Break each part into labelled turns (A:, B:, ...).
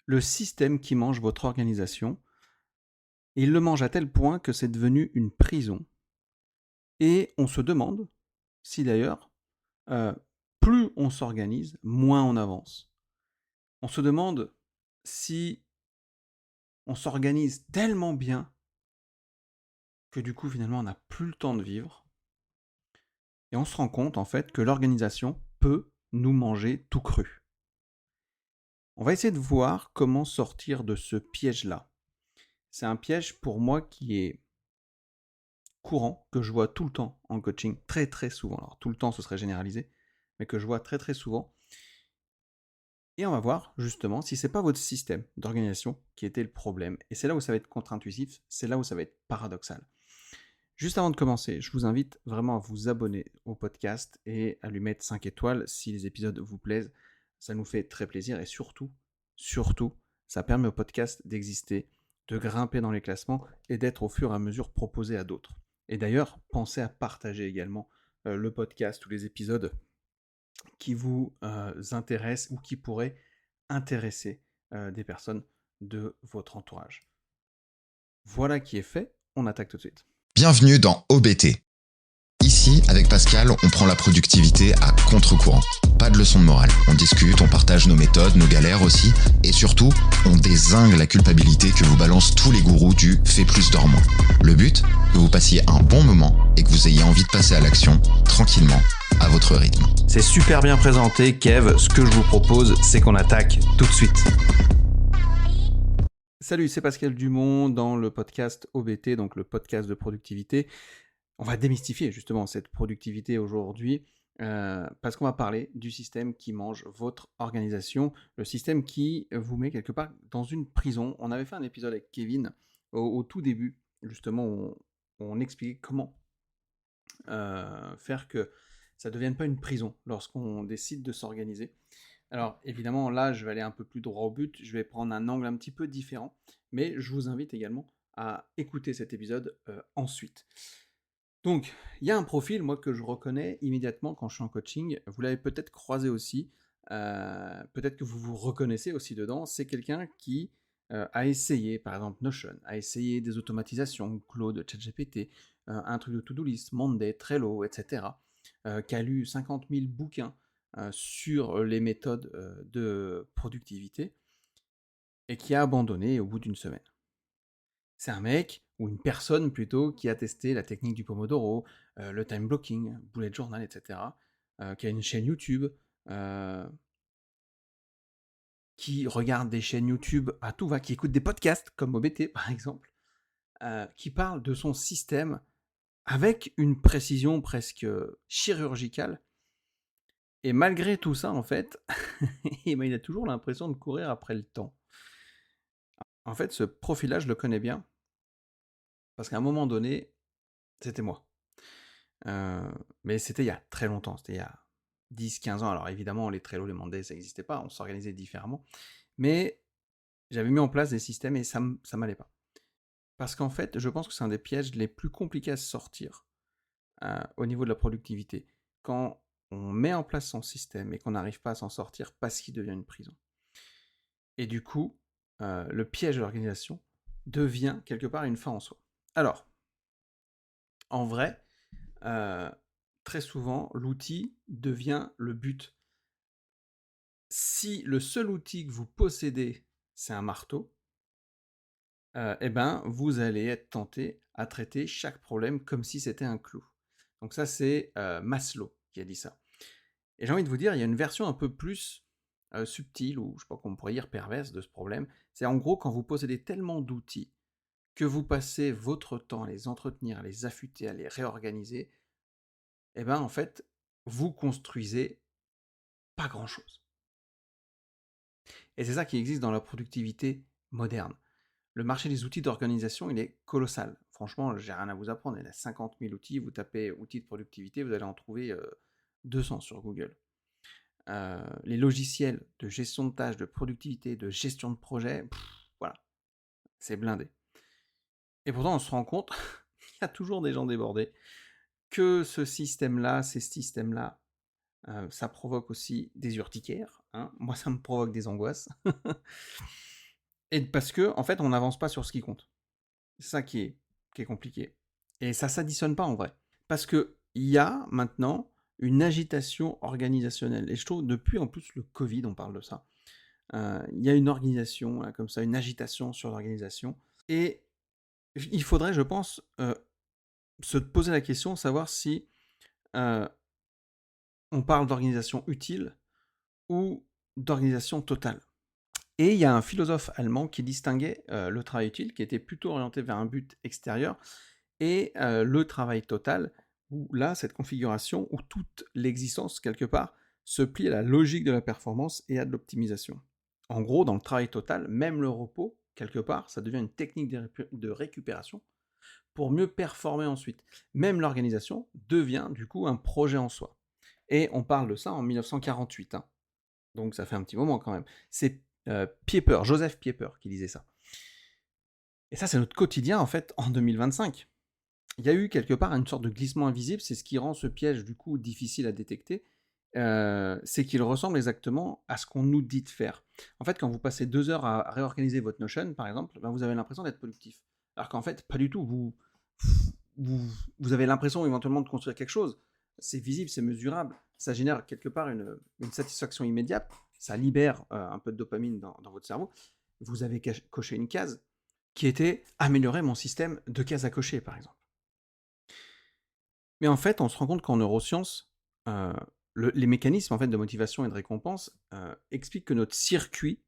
A: le système qui mange votre organisation. Et il le mange à tel point que c'est devenu une prison. Et on se demande si d'ailleurs, plus on s'organise, moins on avance. On se demande si on s'organise tellement bien que du coup finalement on n'a plus le temps de vivre. Et on se rend compte en fait que l'organisation peut nous manger tout cru. On va essayer de voir comment sortir de ce piège-là. C'est un piège pour moi qui est courant, que je vois tout le temps en coaching, très très souvent. Alors tout le temps ce serait généralisé, mais que je vois très très souvent. Et on va voir justement si c'est pas votre système d'organisation qui était le problème. Et c'est là où ça va être contre-intuitif, c'est là où ça va être paradoxal. Juste avant de commencer, je vous invite vraiment à vous abonner au podcast et à lui mettre 5 étoiles si les épisodes vous plaisent. Ça nous fait très plaisir et surtout, ça permet au podcast d'exister, de grimper dans les classements et d'être au fur et à mesure proposé à d'autres. Et d'ailleurs, pensez à partager également le podcast ou les épisodes qui vous intéressent ou qui pourraient intéresser des personnes de votre entourage. Voilà qui est fait, on attaque tout de suite.
B: Bienvenue dans OBT. Ici, avec Pascal, on prend la productivité à contre-courant. Pas de leçon de morale. On discute, on partage nos méthodes, nos galères aussi. Et surtout, on dézingue la culpabilité que vous balancent tous les gourous du « fais plus, dors moins ». Le but, que vous passiez un bon moment et que vous ayez envie de passer à l'action, tranquillement, à votre rythme.
A: C'est super bien présenté, Kev. Ce que je vous propose, c'est qu'on attaque tout de suite. Salut, c'est Pascal Dumont dans le podcast OBT, donc le podcast de productivité. On va démystifier justement cette productivité aujourd'hui parce qu'on va parler du système qui mange votre organisation, le système qui vous met quelque part dans une prison. On avait fait un épisode avec Kevin au tout début, justement, où on expliquait comment faire que ça ne devienne pas une prison lorsqu'on décide de s'organiser. Alors évidemment, là, je vais aller un peu plus droit au but, je vais prendre un angle un petit peu différent, mais je vous invite également à écouter cet épisode ensuite. Donc, il y a un profil, moi, que je reconnais immédiatement quand je suis en coaching, vous l'avez peut-être croisé aussi, peut-être que vous vous reconnaissez aussi dedans, c'est quelqu'un qui a essayé, par exemple Notion, a essayé des automatisations, Claude, ChatGPT, un truc de to-do list, Monday, Trello, etc., qui a lu 50 000 bouquins sur les méthodes de productivité et qui a abandonné au bout d'une semaine. C'est un mec, ou une personne plutôt, qui a testé la technique du Pomodoro, le time blocking, bullet journal, etc., qui a une chaîne YouTube, qui regarde des chaînes YouTube à tout va, qui écoute des podcasts comme OBT par exemple, qui parle de son système avec une précision presque chirurgicale. Et malgré tout ça, en fait, il a toujours l'impression de courir après le temps. En fait, ce profil-là, je le connais bien, parce qu'à un moment donné, c'était moi. Mais c'était il y a très longtemps, c'était il y a 10-15 ans. Alors évidemment, les Trello, les Monday, ça n'existait pas, on s'organisait différemment. Mais j'avais mis en place des systèmes et ça m'allait pas. Parce qu'en fait, je pense que c'est un des pièges les plus compliqués à sortir au niveau de la productivité. Quand on met en place son système et qu'on n'arrive pas à s'en sortir parce qu'il devient une prison. Et du coup, le piège de l'organisation devient quelque part une fin en soi. Alors, en vrai, très souvent, l'outil devient le but. Si le seul outil que vous possédez, c'est un marteau, eh ben, vous allez être tenté à traiter chaque problème comme si c'était un clou. Donc ça, c'est Maslow qui a dit ça. Et j'ai envie de vous dire, il y a une version un peu plus subtile, ou je sais pas comment on pourrait dire perverse de ce problème. C'est en gros quand vous possédez tellement d'outils que vous passez votre temps à les entretenir, à les affûter, à les réorganiser, eh ben en fait, vous construisez pas grand-chose. Et c'est ça qui existe dans la productivité moderne. Le marché des outils d'organisation, il est colossal. Franchement, j'ai rien à vous apprendre. Il y a 50 000 outils. Vous tapez outils de productivité, vous allez en trouver 200 sur Google. Les logiciels de gestion de tâches, de productivité, de gestion de projet, voilà, c'est blindé. Et pourtant, on se rend compte qu'il y a toujours des gens débordés, que ce système-là, ces systèmes-là, ça provoque aussi des urticaires. Hein. Moi, ça me provoque des angoisses. Et parce que, en fait, on n'avance pas sur ce qui compte. C'est ça qui est compliqué. Et ça s'additionne pas en vrai. Parce que il y a maintenant une agitation organisationnelle. Et je trouve, depuis en plus le Covid, on parle de ça. Il y a une organisation, là, comme ça, une agitation sur l'organisation. Et il faudrait, je pense, se poser la question, savoir si euh, on parle d'organisation utile ou d'organisation totale. Et il y a un philosophe allemand qui distinguait le travail utile, qui était plutôt orienté vers un but extérieur, et le travail total, où là, cette configuration, où toute l'existence, quelque part, se plie à la logique de la performance et à de l'optimisation. En gros, dans le travail total, même le repos, quelque part, ça devient une technique de récupération pour mieux performer ensuite. Même l'organisation devient du coup un projet en soi. Et on parle de ça en 1948, hein. Donc ça fait un petit moment quand même. C'est Pieper, Joseph Pieper qui disait ça. Et ça, c'est notre quotidien en fait en 2025. Il y a eu quelque part une sorte de glissement invisible, c'est ce qui rend ce piège du coup difficile à détecter. C'est qu'il ressemble exactement à ce qu'on nous dit de faire. En fait, quand vous passez 2 heures à réorganiser votre Notion, par exemple, ben vous avez l'impression d'être productif. Alors qu'en fait, pas du tout. Vous, vous avez l'impression éventuellement de construire quelque chose. C'est visible, c'est mesurable. Ça génère quelque part une satisfaction immédiate. Ça libère un peu de dopamine dans votre cerveau. Vous avez coché une case qui était améliorer mon système de cases à cocher, par exemple. Mais en fait, on se rend compte qu'en neurosciences, les mécanismes en fait, de motivation et de récompense expliquent que notre circuit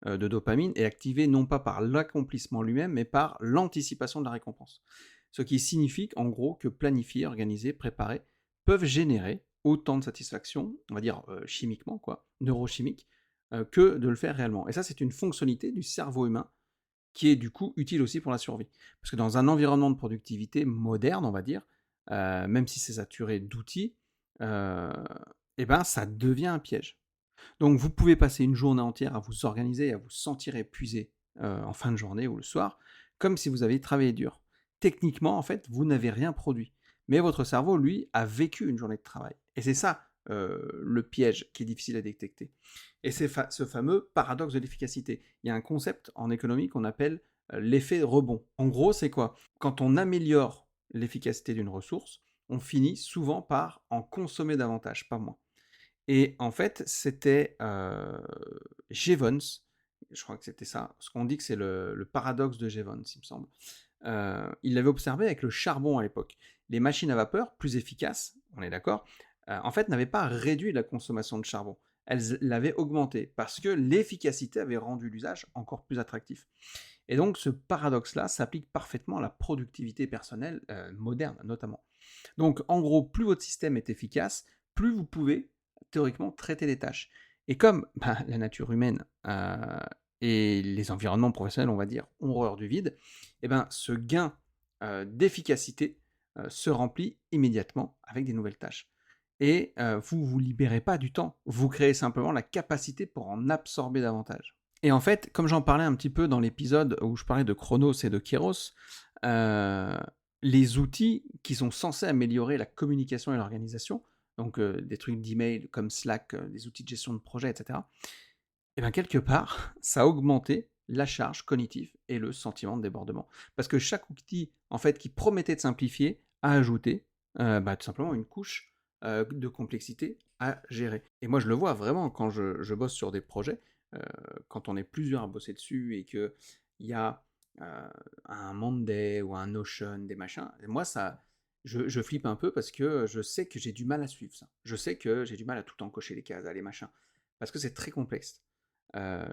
A: de dopamine est activé non pas par l'accomplissement lui-même, mais par l'anticipation de la récompense. Ce qui signifie en gros que planifier, organiser, préparer peuvent générer autant de satisfaction, on va dire chimiquement, quoi, neurochimique, que de le faire réellement. Et ça, c'est une fonctionnalité du cerveau humain qui est du coup utile aussi pour la survie. Parce que dans un environnement de productivité moderne, on va dire, même si c'est saturé d'outils, eh ben, ça devient un piège. Donc vous pouvez passer une journée entière à vous organiser et à vous sentir épuisé en fin de journée ou le soir, comme si vous aviez travaillé dur. Techniquement, en fait, vous n'avez rien produit. Mais votre cerveau, lui, a vécu une journée de travail. Et c'est ça le piège qui est difficile à détecter. Et c'est ce fameux paradoxe de l'efficacité. Il y a un concept en économie qu'on appelle l'effet rebond. En gros, c'est quoi? Quand on améliore l'efficacité d'une ressource, on finit souvent par en consommer davantage, pas moins. Et en fait, c'était Jevons, je crois que c'était ça, ce qu'on dit que c'est le paradoxe de Jevons, il me semble. Il l'avait observé avec le charbon à l'époque. Les machines à vapeur, plus efficaces, on est d'accord, en fait, n'avaient pas réduit la consommation de charbon. Elles l'avaient augmenté parce que l'efficacité avait rendu l'usage encore plus attractif. Et donc, ce paradoxe-là s'applique parfaitement à la productivité personnelle moderne, notamment. Donc, en gros, plus votre système est efficace, plus vous pouvez théoriquement traiter les tâches. Et comme la nature humaine et les environnements professionnels, on va dire, ont horreur du vide, et ben, ce gain d'efficacité se remplit immédiatement avec des nouvelles tâches. Et vous ne vous libérez pas du temps, vous créez simplement la capacité pour en absorber davantage. Et en fait, comme j'en parlais un petit peu dans l'épisode où je parlais de Chronos et de Kairos, les outils qui sont censés améliorer la communication et l'organisation, donc des trucs d'email comme Slack, des outils de gestion de projet, etc., et bien quelque part, ça a augmenté la charge cognitive et le sentiment de débordement. Parce que chaque outil, en fait, qui promettait de simplifier, a ajouté tout simplement une couche de complexité à gérer. Et moi, je le vois vraiment quand je bosse sur des projets, quand on est plusieurs à bosser dessus et qu'il y a un Monday ou un Notion, des machins, et moi, je flippe un peu parce que je sais que j'ai du mal à suivre ça. Je sais que j'ai du mal à tout encocher les cases, les machins, parce que c'est très complexe.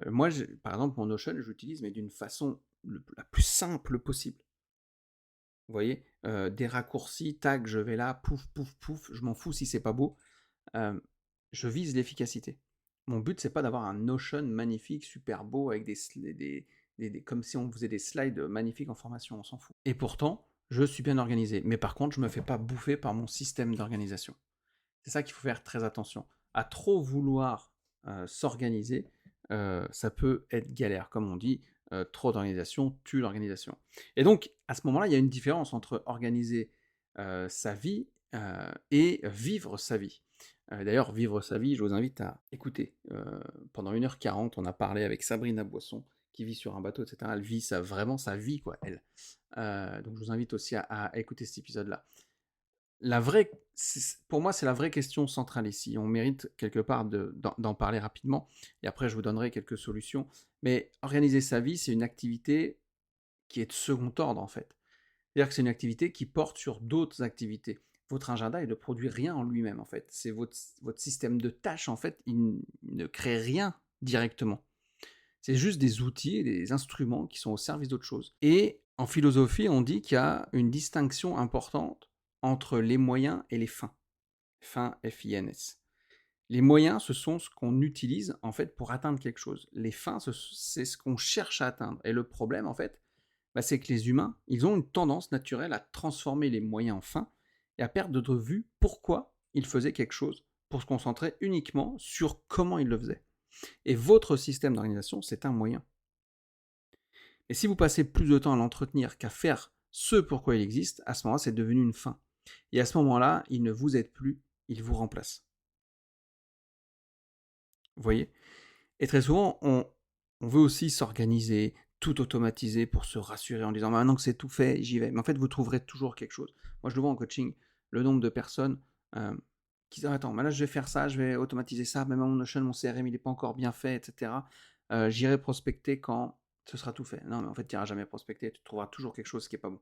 A: Moi, par exemple, mon Notion, j'utilise, mais d'une façon la plus simple possible. Vous voyez, des raccourcis, tac, je vais là, pouf, pouf, pouf, je m'en fous si c'est pas beau. Je vise l'efficacité. Mon but, c'est pas d'avoir un Notion magnifique, super beau, avec comme si on faisait des slides magnifiques en formation, on s'en fout. Et pourtant, je suis bien organisé. Mais par contre, je me fais pas bouffer par mon système d'organisation. C'est ça qu'il faut faire très attention. À trop vouloir s'organiser, ça peut être galère. Comme on dit, trop d'organisation tue l'organisation. Et donc, à ce moment-là, il y a une différence entre organiser sa vie et vivre sa vie. D'ailleurs, vivre sa vie, je vous invite à écouter. Pendant 1h40, on a parlé avec Sabrina Boisson, qui vit sur un bateau, etc. Elle vit vraiment sa vie, quoi, elle. Donc je vous invite aussi à écouter cet épisode-là. Pour moi, c'est la vraie question centrale ici. On mérite quelque part d'en parler rapidement, et après je vous donnerai quelques solutions. Mais organiser sa vie, c'est une activité qui est de second ordre, en fait. C'est-à-dire que c'est une activité qui porte sur d'autres activités. Votre agenda, il ne produit rien en lui-même, en fait. C'est votre système de tâches, en fait, il ne crée rien directement. C'est juste des outils et des instruments qui sont au service d'autre chose. Et en philosophie, on dit qu'il y a une distinction importante entre les moyens et les fins. Fins, F-I-N-S. Les moyens, ce sont ce qu'on utilise en fait pour atteindre quelque chose. Les fins, c'est ce qu'on cherche à atteindre. Et le problème, en fait, c'est que les humains, ils ont une tendance naturelle à transformer les moyens en fins et à perdre de vue pourquoi ils faisaient quelque chose, pour se concentrer uniquement sur comment ils le faisaient. Et votre système d'organisation, c'est un moyen. Et si vous passez plus de temps à l'entretenir qu'à faire ce pourquoi il existe, à ce moment-là, c'est devenu une fin. Et à ce moment-là, il ne vous aide plus, il vous remplace. Vous voyez ? Et très souvent, on veut aussi s'organiser, tout automatiser pour se rassurer en disant maintenant que c'est tout fait, j'y vais. Mais en fait, vous trouverez toujours quelque chose. Moi, je le vois en coaching, le nombre de personnes qui disent attends, là, je vais faire ça, je vais automatiser ça, même mon Notion, mon CRM, il n'est pas encore bien fait, etc. J'irai prospecter quand ce sera tout fait. Non, mais en fait, tu n'iras jamais prospecter, tu trouveras toujours quelque chose qui n'est pas bon.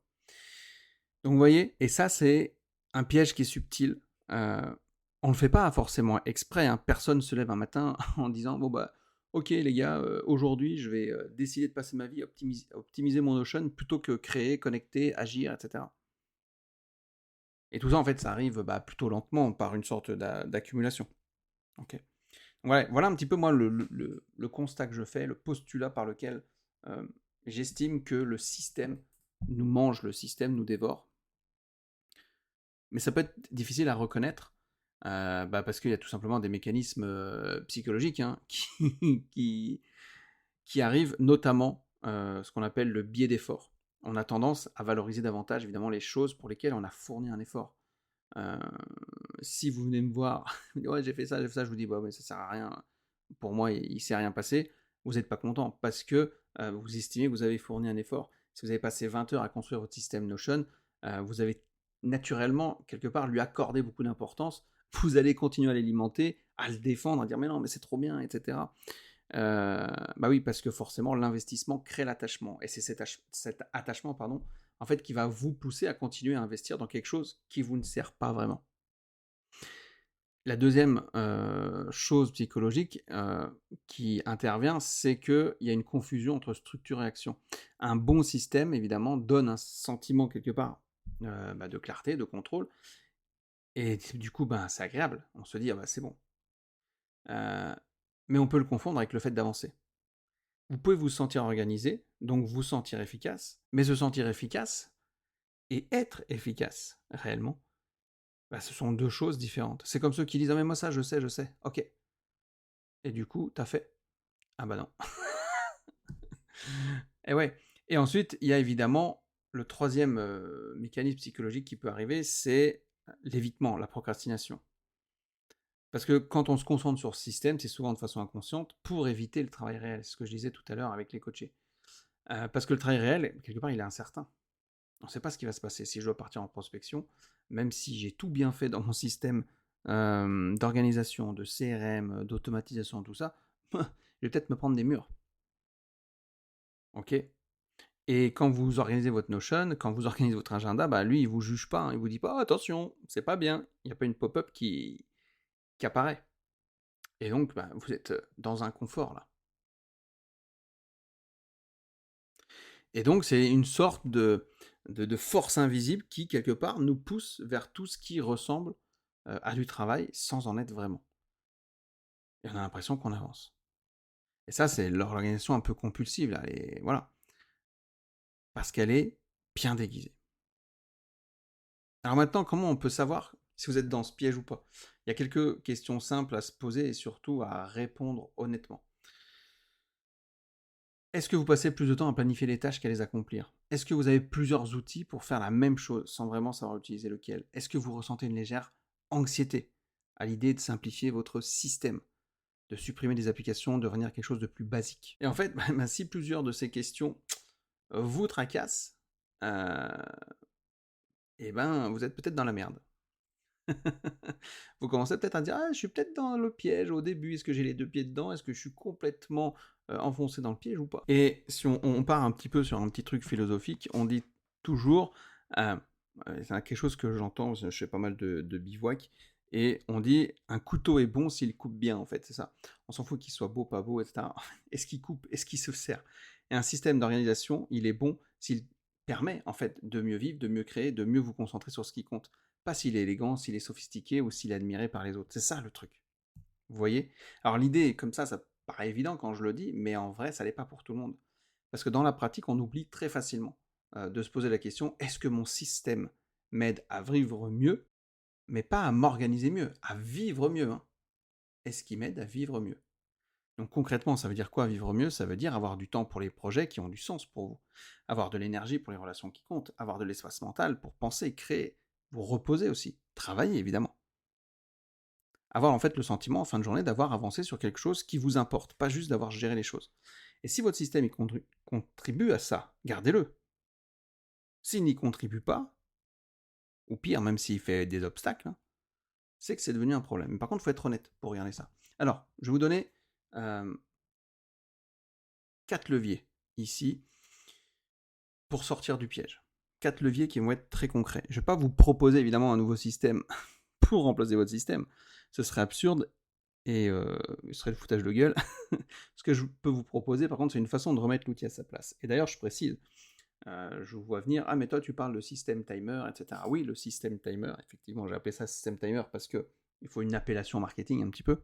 A: Donc, vous voyez, et ça, c'est un piège qui est subtil. On ne le fait pas forcément exprès. Hein. Personne se lève un matin en disant bon, bah, ok, les gars, aujourd'hui, je vais décider de passer ma vie à optimiser mon Notion plutôt que créer, connecter, agir, etc. Et tout ça, en fait, ça arrive plutôt lentement par une sorte d'accumulation. Ok. Voilà un petit peu, moi, le constat que je fais, le postulat par lequel j'estime que le système nous mange, le système nous dévore. Mais ça peut être difficile à reconnaître parce qu'il y a tout simplement des mécanismes psychologiques qui arrivent, notamment ce qu'on appelle le biais d'effort. On a tendance à valoriser davantage évidemment les choses pour lesquelles on a fourni un effort. Si vous venez me voir, ouais j'ai fait ça, je vous dis mais ça sert à rien, pour moi il ne s'est rien passé, vous n'êtes pas content parce que vous estimez que vous avez fourni un effort. Si vous avez passé 20 heures à construire votre système Notion, vous avez naturellement quelque part lui accordé beaucoup d'importance, vous allez continuer à l'alimenter, à le défendre, à dire mais non mais c'est trop bien, etc. Oui, parce que forcément l'investissement crée l'attachement, et c'est cet attachement en fait qui va vous pousser à continuer à investir dans quelque chose qui vous ne sert pas vraiment. La deuxième chose psychologique qui intervient, c'est qu'il y a une confusion entre structure et action. Un bon système, évidemment, donne un sentiment quelque part de clarté, de contrôle, et du coup, c'est agréable. On se dit, c'est bon. Mais on peut le confondre avec le fait d'avancer. Vous pouvez vous sentir organisé, donc vous sentir efficace, mais se sentir efficace et être efficace réellement, ce sont deux choses différentes. C'est comme ceux qui disent « Ah mais moi ça je sais, ok. » Et du coup, t'as fait ? Ah bah non. Et ouais. Et ensuite, il y a évidemment le troisième mécanisme psychologique qui peut arriver, c'est l'évitement, la procrastination. Parce que quand on se concentre sur ce système, c'est souvent de façon inconsciente pour éviter le travail réel. C'est ce que je disais tout à l'heure avec les coachés. Parce que le travail réel, quelque part, il est incertain. On ne sait pas ce qui va se passer. Si je dois partir en prospection, même si j'ai tout bien fait dans mon système d'organisation, de CRM, d'automatisation, tout ça, je vais peut-être me prendre des murs. Ok ? Et quand vous organisez votre Notion, quand vous organisez votre agenda, lui, il ne vous juge pas. Il ne vous dit pas « Attention, c'est pas bien ». Il n'y a pas une pop-up qui apparaît. Et donc, vous êtes dans un confort, là. Et donc, c'est une sorte de force invisible qui, quelque part, nous pousse vers tout ce qui ressemble à du travail sans en être vraiment. Et on a l'impression qu'on avance. Et ça, c'est l'organisation un peu compulsive, là. Et voilà. Parce qu'elle est bien déguisée. Alors maintenant, comment on peut savoir si vous êtes dans ce piège ou pas ? Il y a quelques questions simples à se poser et surtout à répondre honnêtement. Est-ce que vous passez plus de temps à planifier les tâches qu'à les accomplir ? Est-ce que vous avez plusieurs outils pour faire la même chose sans vraiment savoir utiliser lequel ? Est-ce que vous ressentez une légère anxiété à l'idée de simplifier votre système ? de supprimer des applications, de revenir à quelque chose de plus basique. Et en fait, si plusieurs de ces questions vous tracassent, eh ben, vous êtes peut-être dans la merde. Vous commencez peut-être à dire: «Ah, je suis peut-être dans le piège au début. Est-ce que j'ai les 2 pieds dedans? Est-ce que je suis complètement, enfoncé dans le piège ou pas?» Et si on part un petit peu sur un petit truc philosophique, on dit toujours, c'est quelque chose que j'entends, je fais pas mal de bivouac et on dit: «Un couteau est bon s'il coupe bien», en fait, c'est ça. On s'en fout qu'il soit beau, pas beau et cetera. Est-ce qu'il coupe? Est-ce qu'il se sert? Et un système d'organisation, il est bon s'il permet, en fait, de mieux vivre, de mieux créer, de mieux vous concentrer sur ce qui compte. Pas s'il est élégant, s'il est sophistiqué ou s'il est admiré par les autres. C'est ça le truc. Vous voyez? Alors l'idée, comme ça paraît évident quand je le dis, mais en vrai, ça l'est pas pour tout le monde. Parce que dans la pratique, on oublie très facilement de se poser la question, est-ce que mon système m'aide à vivre mieux, mais pas à m'organiser mieux, à vivre mieux, hein? Est-ce qu'il m'aide à vivre mieux? Donc concrètement, ça veut dire quoi vivre mieux? Ça veut dire avoir du temps pour les projets qui ont du sens pour vous, avoir de l'énergie pour les relations qui comptent, avoir de l'espace mental pour penser, créer, vous reposer aussi, travailler évidemment. Avoir en fait le sentiment en fin de journée d'avoir avancé sur quelque chose qui vous importe, pas juste d'avoir géré les choses. Et si votre système contribue à ça, gardez-le. S'il n'y contribue pas, ou pire, même s'il fait des obstacles, hein, c'est que c'est devenu un problème. Mais par contre, il faut être honnête pour regarder ça. Alors, je vais vous donner 4 leviers ici pour sortir du piège. 4 leviers qui vont être très concrets. Je ne vais pas vous proposer évidemment un nouveau système pour remplacer votre système. Ce serait absurde et ce serait le foutage de gueule. Ce que je peux vous proposer, par contre, c'est une façon de remettre l'outil à sa place. Et d'ailleurs, je précise, je vous vois venir, ah mais toi tu parles de système timer, etc. Oui, le système timer, effectivement, j'ai appelé ça système timer parce que il faut une appellation marketing un petit peu.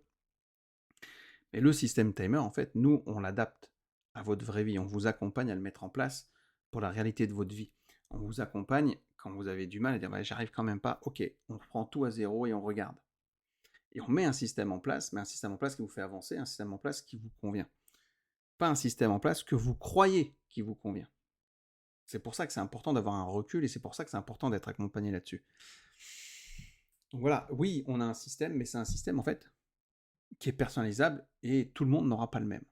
A: Mais le système timer, en fait, nous, on l'adapte à votre vraie vie. On vous accompagne à le mettre en place pour la réalité de votre vie. On vous accompagne quand vous avez du mal à dire bah, j'arrive quand même pas, ok, on reprend tout à zéro et on regarde. Et on met un système en place, mais un système en place qui vous fait avancer, un système en place qui vous convient. Pas un système en place que vous croyez qui vous convient. C'est pour ça que c'est important d'avoir un recul et c'est pour ça que c'est important d'être accompagné là-dessus. Donc voilà, oui, on a un système, mais c'est un système en fait qui est personnalisable et tout le monde n'aura pas le même.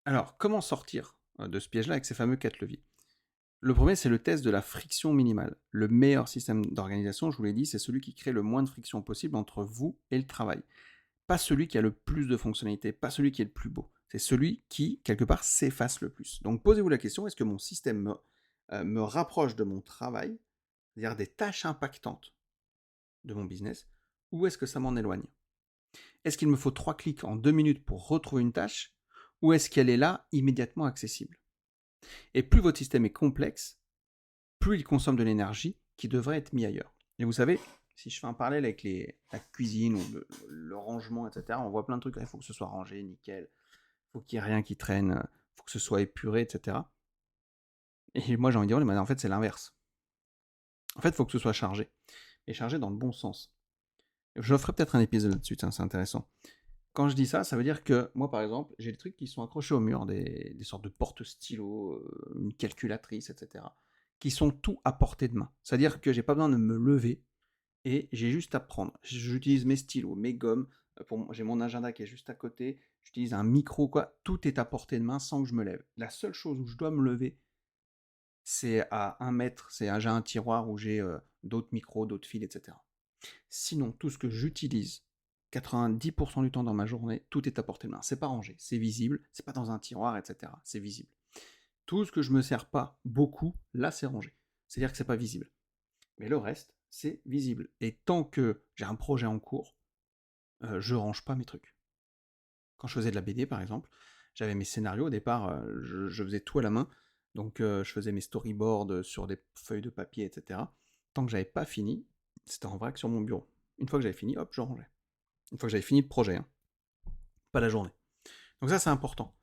A: Alors, comment sortir de ce piège-là avec ces fameux 4 leviers? Le premier, c'est le test de la friction minimale. Le meilleur système d'organisation, je vous l'ai dit, c'est celui qui crée le moins de friction possible entre vous et le travail. Pas celui qui a le plus de fonctionnalités, pas celui qui est le plus beau. C'est celui qui, quelque part, s'efface le plus. Donc posez-vous la question, est-ce que mon système me rapproche de mon travail, c'est-à-dire des tâches impactantes de mon business, ou est-ce que ça m'en éloigne? Est-ce qu'il me faut 3 clics en 2 minutes pour retrouver une tâche, ou est-ce qu'elle est là, immédiatement accessible? Et plus votre système est complexe, plus il consomme de l'énergie qui devrait être mis ailleurs. Et vous savez, si je fais un parallèle avec la cuisine ou le rangement, etc., on voit plein de trucs, il faut que ce soit rangé, nickel, il faut qu'il n'y ait rien qui traîne, il faut que ce soit épuré, etc. Et moi j'ai envie de dire, mais en fait c'est l'inverse. En fait, il faut que ce soit chargé. Et chargé dans le bon sens. Je ferai peut-être un épisode là-dessus, c'est intéressant. Quand je dis ça, ça veut dire que moi, par exemple, j'ai des trucs qui sont accrochés au mur, des sortes de porte-stylos, une calculatrice, etc., qui sont tout à portée de main. C'est-à-dire que j'ai pas besoin de me lever et j'ai juste à prendre. J'utilise mes stylos, mes gommes, j'ai mon agenda qui est juste à côté, j'utilise un micro, quoi. Tout est à portée de main sans que je me lève. La seule chose où je dois me lever, c'est à 1 mètre, j'ai un tiroir où j'ai d'autres micros, d'autres fils, etc. Sinon, tout ce que j'utilise 90% du temps dans ma journée, tout est à portée de main. C'est pas rangé, c'est visible, c'est pas dans un tiroir, etc. C'est visible. Tout ce que je me sers pas beaucoup, là c'est rangé. C'est-à-dire que c'est pas visible. Mais le reste, c'est visible. Et tant que j'ai un projet en cours, je range pas mes trucs. Quand je faisais de la BD par exemple, j'avais mes scénarios au départ, je faisais tout à la main. Donc je faisais mes storyboards sur des feuilles de papier, etc. Tant que j'avais pas fini, c'était en vrac sur mon bureau. Une fois que j'avais fini, hop, je rangeais. Une fois que j'avais fini le projet, hein. Pas la journée. Donc ça, c'est important.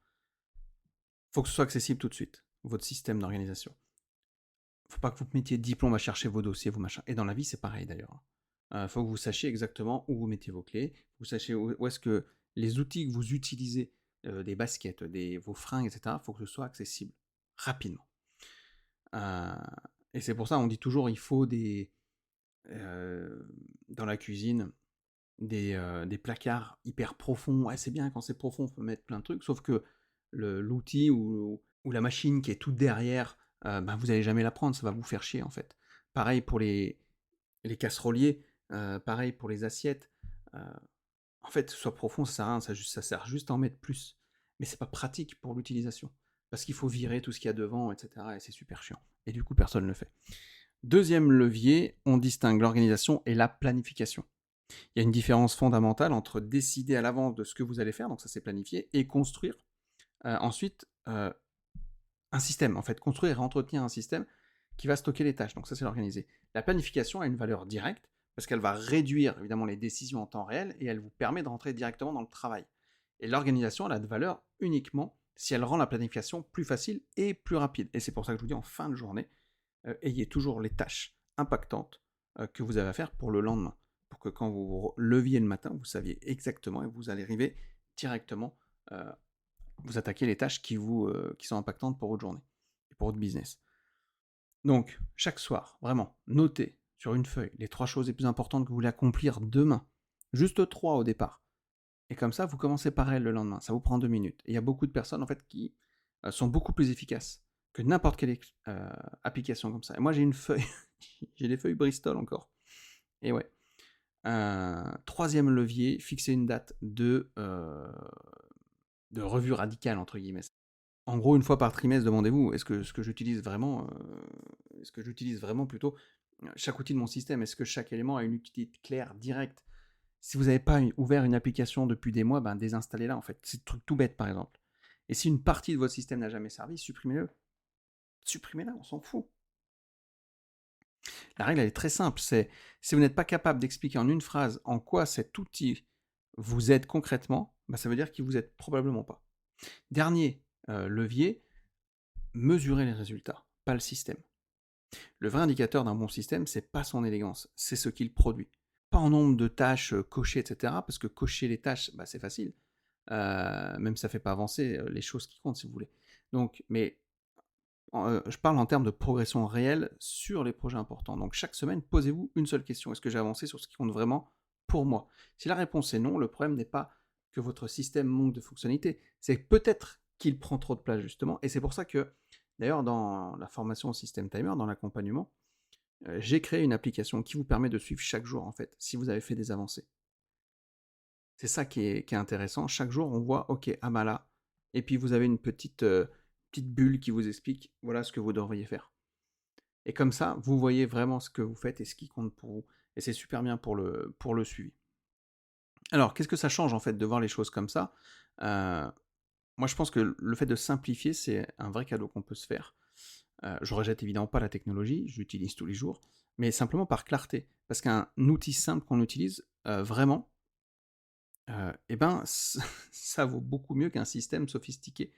A: Faut que ce soit accessible tout de suite, votre système d'organisation. Faut pas que vous mettiez diplôme à chercher vos dossiers, vos machins. Et dans la vie, c'est pareil d'ailleurs. Faut que vous sachiez exactement où vous mettez vos clés, vous sachiez où est-ce que les outils que vous utilisez, des baskets, vos fringues, etc., faut que ce soit accessible rapidement. Et c'est pour ça on dit toujours il faut dans la cuisine, des placards hyper profonds. Ouais, c'est bien quand c'est profond, on peut mettre plein de trucs, sauf que l'outil ou la machine qui est toute derrière, vous n'allez jamais la prendre, ça va vous faire chier en fait. Pareil pour les casseroliers, pareil pour les assiettes. En fait, que ce soit profond, ça sert à rien, ça sert juste à en mettre plus. Mais c'est pas pratique pour l'utilisation. Parce qu'il faut virer tout ce qu'il y a devant, etc. Et c'est super chiant. Et du coup, personne ne le fait. Deuxième levier, on distingue l'organisation et la planification. Il y a une différence fondamentale entre décider à l'avance de ce que vous allez faire, donc ça c'est planifier, et construire ensuite un système. En fait, construire et entretenir un système qui va stocker les tâches. Donc ça c'est l'organiser. La planification a une valeur directe parce qu'elle va réduire évidemment les décisions en temps réel et elle vous permet de rentrer directement dans le travail. Et l'organisation, elle a de valeur uniquement si elle rend la planification plus facile et plus rapide. Et c'est pour ça que je vous dis en fin de journée, ayez toujours les tâches impactantes que vous avez à faire pour le lendemain. Pour que quand vous vous leviez le matin, vous saviez exactement et vous allez arriver directement, vous attaquer les tâches qui sont impactantes pour votre journée et pour votre business. Donc, chaque soir, vraiment, notez sur une feuille les 3 choses les plus importantes que vous voulez accomplir demain. Juste 3 au départ. Et comme ça, vous commencez par elles le lendemain. Ça vous prend 2 minutes. Et il y a beaucoup de personnes en fait qui sont beaucoup plus efficaces que n'importe quelle application comme ça. Et moi, j'ai une feuille, j'ai des feuilles Bristol encore. Et ouais. Troisième levier, fixer une date de revue radicale, entre guillemets. En gros, une fois par trimestre, demandez-vous, est-ce que j'utilise vraiment plutôt chaque outil de mon système? Est-ce que chaque élément a une utilité claire, directe? Si vous n'avez pas ouvert une application depuis des mois, désinstallez-la en fait. C'est un truc tout bête par exemple. Et si une partie de votre système n'a jamais servi, supprimez-le. Supprimez-la, on s'en fout. La règle, elle est très simple. C'est si vous n'êtes pas capable d'expliquer en une phrase en quoi cet outil vous aide concrètement, ça veut dire qu'il vous aide probablement pas. Dernier levier, mesurer les résultats, pas le système. Le vrai indicateur d'un bon système, c'est pas son élégance, c'est ce qu'il produit. Pas en nombre de tâches cochées, etc. Parce que cocher les tâches, c'est facile. Même ça fait pas avancer les choses qui comptent, si vous voulez. Donc, mais je parle en termes de progression réelle sur les projets importants. Donc chaque semaine, posez-vous une seule question. Est-ce que j'ai avancé sur ce qui compte vraiment pour moi? Si la réponse est non, le problème n'est pas que votre système manque de fonctionnalité, c'est peut-être qu'il prend trop de place justement. Et c'est pour ça que, d'ailleurs, dans la formation au System Timer, dans l'accompagnement, j'ai créé une application qui vous permet de suivre chaque jour, en fait, si vous avez fait des avancées. C'est ça qui est intéressant. Chaque jour, on voit, ok, là, et puis vous avez une petite bulle qui vous explique, voilà ce que vous devriez faire. Et comme ça, vous voyez vraiment ce que vous faites et ce qui compte pour vous. Et c'est super bien pour le suivi. Alors, qu'est-ce que ça change, en fait, de voir les choses comme ça? Moi, je pense que le fait de simplifier, c'est un vrai cadeau qu'on peut se faire. Je rejette évidemment pas la technologie, je l'utilise tous les jours, mais simplement par clarté. Parce qu'un outil simple qu'on utilise vraiment, ça vaut beaucoup mieux qu'un système sophistiqué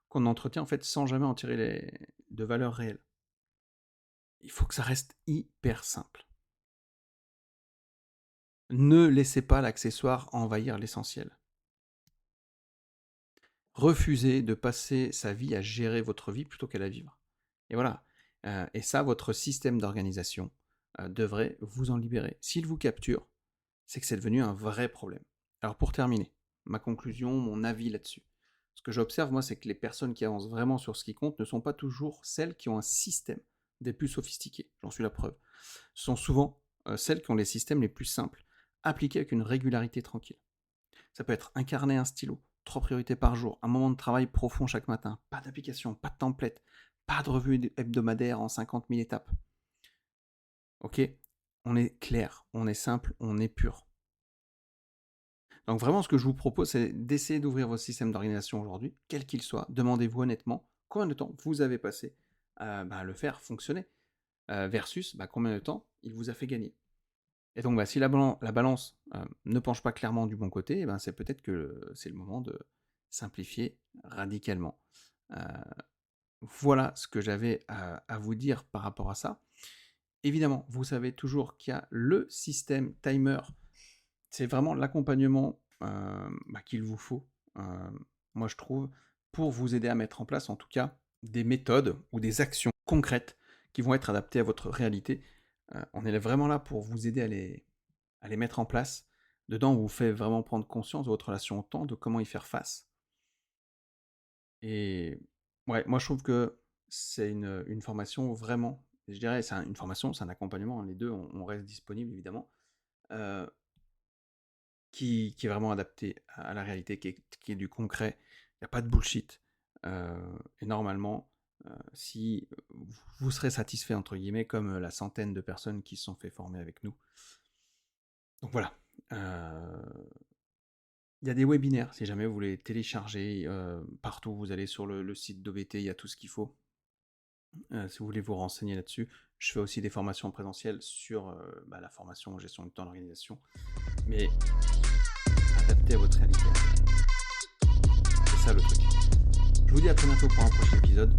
A: qu'on entretient en fait sans jamais en tirer de valeur réelle. Il faut que ça reste hyper simple. Ne laissez pas l'accessoire envahir l'essentiel. Refusez de passer sa vie à gérer votre vie plutôt qu'à la vivre. Et voilà. Et ça, votre système d'organisation devrait vous en libérer. S'il vous capture, c'est que c'est devenu un vrai problème. Alors pour terminer, ma conclusion, mon avis là-dessus. Ce que j'observe, moi, c'est que les personnes qui avancent vraiment sur ce qui compte ne sont pas toujours celles qui ont un système des plus sophistiqués. J'en suis la preuve. Ce sont souvent celles qui ont les systèmes les plus simples, appliqués avec une régularité tranquille. Ça peut être un carnet, un stylo, 3 priorités par jour, un moment de travail profond chaque matin, pas d'application, pas de template, pas de revue hebdomadaire en 50 000 étapes. Ok, on est clair, on est simple, on est pur. Donc vraiment, ce que je vous propose, c'est d'essayer d'ouvrir votre système d'organisation aujourd'hui, quel qu'il soit. Demandez-vous honnêtement combien de temps vous avez passé à le faire fonctionner, versus combien de temps il vous a fait gagner. Et donc, si la balance ne penche pas clairement du bon côté, c'est peut-être que c'est le moment de simplifier radicalement. Voilà ce que j'avais à vous dire par rapport à ça. Évidemment, vous savez toujours qu'il y a le système timer. C'est vraiment l'accompagnement qu'il vous faut, moi je trouve, pour vous aider à mettre en place en tout cas des méthodes ou des actions concrètes qui vont être adaptées à votre réalité. On est vraiment là pour vous aider à les mettre en place, Dedans, on vous fait vraiment prendre conscience de votre relation au temps, de comment y faire face. Et ouais, moi je trouve que c'est une formation vraiment, je dirais, une formation, c'est un accompagnement, hein, les deux, on reste disponible évidemment, euh, qui est vraiment adapté à la réalité, qui est du concret, il n'y a pas de bullshit. Et normalement, si vous serez satisfait, entre guillemets, comme la centaine de personnes qui se sont fait former avec nous. Donc voilà. Il y a des webinaires, si jamais vous voulez télécharger, partout, vous allez sur le site d'OBT, il y a tout ce qu'il faut. Si vous voulez vous renseigner là-dessus. Je fais aussi des formations présentielles sur la formation gestion du temps d'organisation, mais adapté à votre réalité. C'est ça le truc. Je vous dis à très bientôt pour un prochain épisode.